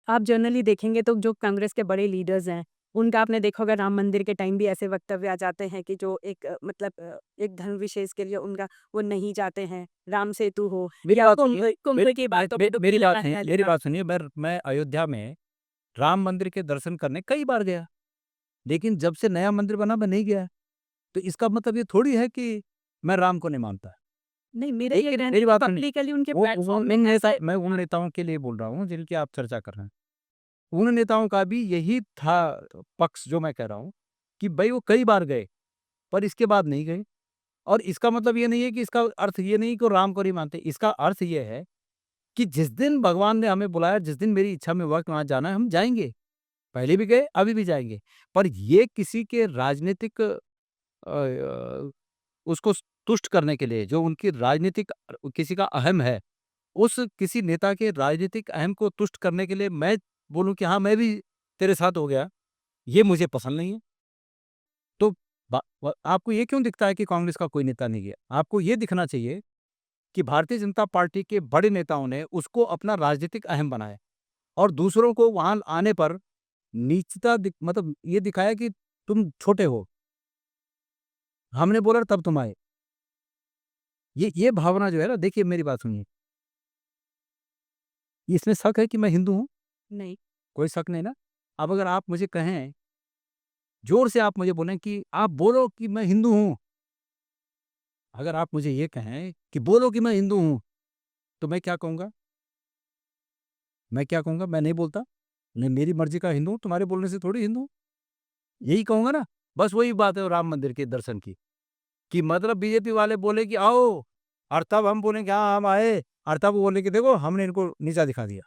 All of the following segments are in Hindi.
आप जनरली देखेंगे तो जो कांग्रेस के बड़े लीडर्स हैं, उनका आपने देखा होगा राम मंदिर के टाइम भी ऐसे वक्तव्य आ जाते हैं कि जो एक एक धर्म विशेष के लिए उनका वो नहीं जाते हैं, राम सेतु हो मेरी या बात कुंभ सुनिए, कुंभ मेरी की बातों पे मेरी डुबकी बात लगाने वाली मेरी बात। बात सुनिए। मैं अयोध्या में राम मंदिर के दर्शन करने कई बार गया, लेकिन जब से नया मंदिर बना मैं नहीं गया। तो इसका मतलब ये थोड़ी है कि मैं राम को नहीं मानता। नहीं, मेरा एक ये कहना मेरी बात सुनिए, पब्लिकली उनके वो प्लेटफॉर्म मैं उन नेताओं के लिए बोल रहा हूँ जिनकी आप चर्चा कर रहे हैं। उन नेताओं का भी यही था पक्ष जो मैं कह रहा हूँ कि भई वो कई बार गए, पर इसके बाद नहीं गए। और इसका मतलब ये नहीं है कि इसका अर्थ ये नहीं कि वो राम को नहीं मानते। इसका अर्थ ये है कि जिस दिन भगवान ने हमें बुलाया, जिस दिन मेरी इच्छा में हुआ कि वहाँ जाना है, हम जाएँगे। पहले भी गए, अभी भी जाएँगे। पर ये किसी के राजनीतिक उसको तुष्ट करने के लिए, जो उनकी राजनीतिक किसी का अहम है, उस किसी नेता के राजनीतिक अहम को तुष्ट करने के लिए मैं बोलूँ कि हाँ, मैं भी तेरे साथ हो गया, ये मुझे पसंद नहीं है। तो आपको ये क्यों दिखता है कि कांग्रेस का कोई नेता नहीं गया? आपको ये दिखना चाहिए कि भारतीय जनता पार्टी के बड़े नेताओं ने उसको अपना राजनीतिक अहम बनाया और दूसरों को वहाँ आने पर नीचता मतलब ये दिखाया कि तुम छोटे हो, हमने बोला तब तुम आए। ये भावना जो है ना, देखिए मेरी बात सुनिए, इसमें शक है कि मैं हिंदू हूँ? नहीं, कोई शक नहीं ना? अब अगर आप मुझे कहें, ज़ोर से आप मुझे बोलें कि आप बोलो कि मैं हिंदू हूँ, अगर आप मुझे ये कहें कि बोलो कि मैं हिंदू हूँ, तो मैं क्या कहूँगा? मैं क्या कहूँगा? मैं नहीं बोलता। मैं मेरी मर्ज़ी का हिंदू हूँ, तुम्हारे बोलने से थोड़ी हिंदू हूँ। यही कहूँगा ना? बस वही बात है राम मंदिर के दर्शन की, कि मतलब बीजेपी वाले बोले कि आओ, और तब हम बोले कि हाँ, हम आए, और तब वो बोले कि देखो हमने इनको नीचा दिखा दिया।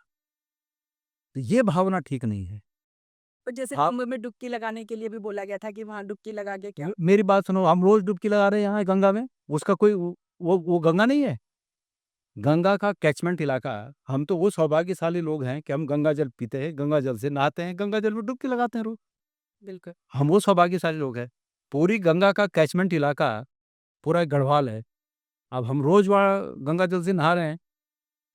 तो ये भावना ठीक नहीं है। और जैसे आप कुंभ में डुबकी लगाने के लिए भी बोला गया था कि वहाँ डुबकी लगा के क्या मेरी बात सुनो, हम रोज़ डुबकी लगा रहे हैं यहाँ गंगा में, उसका कोई वो गंगा नहीं है? गंगा का कैचमेंट इलाका, हम तो वो सौभाग्यशाली लोग हैं कि हम गंगा जल पीते हैं, गंगा जल से नहाते हैं, गंगा जल में डुबकी लगाते हैं रोज़। बिल्कुल। हम वो सौभाग्यशाली लोग हैं। पूरी गंगा का कैचमेंट इलाका पूरा गढ़वाल है। अब हम रोज़ वहाँ गंगा जल से नहा रहे हैं।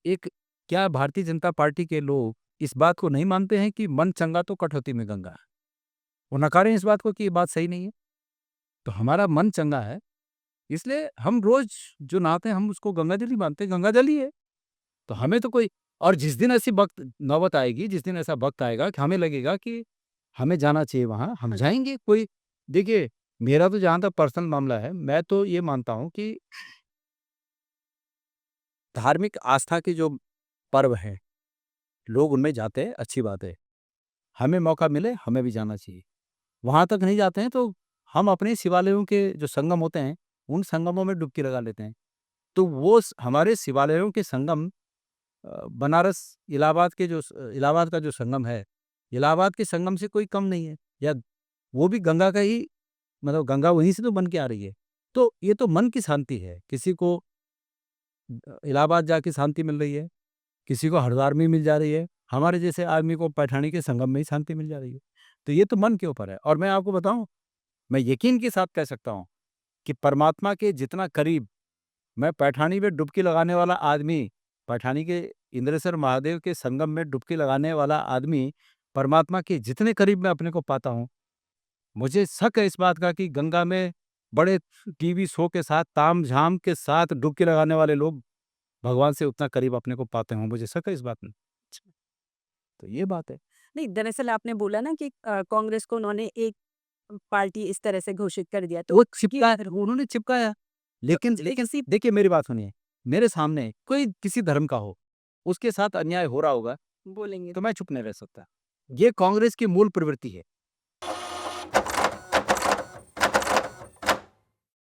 एक क्या भारतीय जनता पार्टी के लोग इस बात को नहीं मानते हैं कि मन चंगा तो कटौती में गंगा? वो नकारें इस बात को कि ये बात सही नहीं है। तो हमारा मन चंगा है, इसलिए हम रोज़ जो नहाते हैं हम उसको गंगा जल ही मानते हैं, गंगा जल ही है। तो हमें तो कोई, और जिस दिन ऐसी वक़्त नौबत आएगी, जिस दिन ऐसा वक़्त आएगा कि हमें लगेगा कि हमें जाना चाहिए वहाँ, हम हाँ, जाएँगे। कोई देखिए, मेरा तो जहाँ तक पर्सनल मामला है, मैं तो ये मानता हूँ कि धार्मिक आस्था के जो पर्व हैं, लोग उनमें जाते हैं, अच्छी बात है। हमें मौका मिले, हमें भी जाना चाहिए। वहाँ तक नहीं जाते हैं तो हम अपने शिवालयों के जो संगम होते हैं, उन संगमों में डुबकी लगा लेते हैं। तो वो हमारे शिवालयों के संगम, बनारस इलाहाबाद के जो इलाहाबाद का जो संगम है, इलाहाबाद के संगम से कोई कम नहीं है, या वो भी गंगा का ही, मतलब गंगा वहीं से तो बन के आ रही है। तो ये तो मन की शांति है। किसी को इलाहाबाद जाके शांति मिल रही है, किसी को हरिद्वार में मिल जा रही है, हमारे जैसे आदमी को पैठानी के संगम में ही शांति मिल जा रही है। तो ये तो मन के ऊपर है। और मैं आपको बताऊँ, मैं यकीन के साथ कह सकता हूँ कि परमात्मा के जितना करीब मैं पैठानी में डुबकी लगाने वाला आदमी, पैठानी के इंद्रेश्वर महादेव के संगम में डुबकी लगाने वाला आदमी, परमात्मा के जितने करीब मैं अपने को पाता हूँ, मुझे शक है इस बात का कि गंगा में बड़े टीवी शो के साथ, तामझाम के साथ डुबकी लगाने वाले लोग भगवान से उतना करीब अपने को पाते हों, मुझे शक है इस बात में। तो ये बात है। नहीं, दरअसल आपने बोला ना कि कांग्रेस को उन्होंने एक पार्टी इस तरह से घोषित कर दिया, तो वो ये चिपका उन्होंने चिपकाया, लेकिन लेकिन सी देखिए मेरी बात सुनिए, मेरे सामने कोई किसी धर्म का हो, उसके साथ अन्याय हो रहा होगा, बोलेंगे। तो मैं चुप नहीं रह सकता। ये कांग्रेस की मूल प्रवृत्ति है।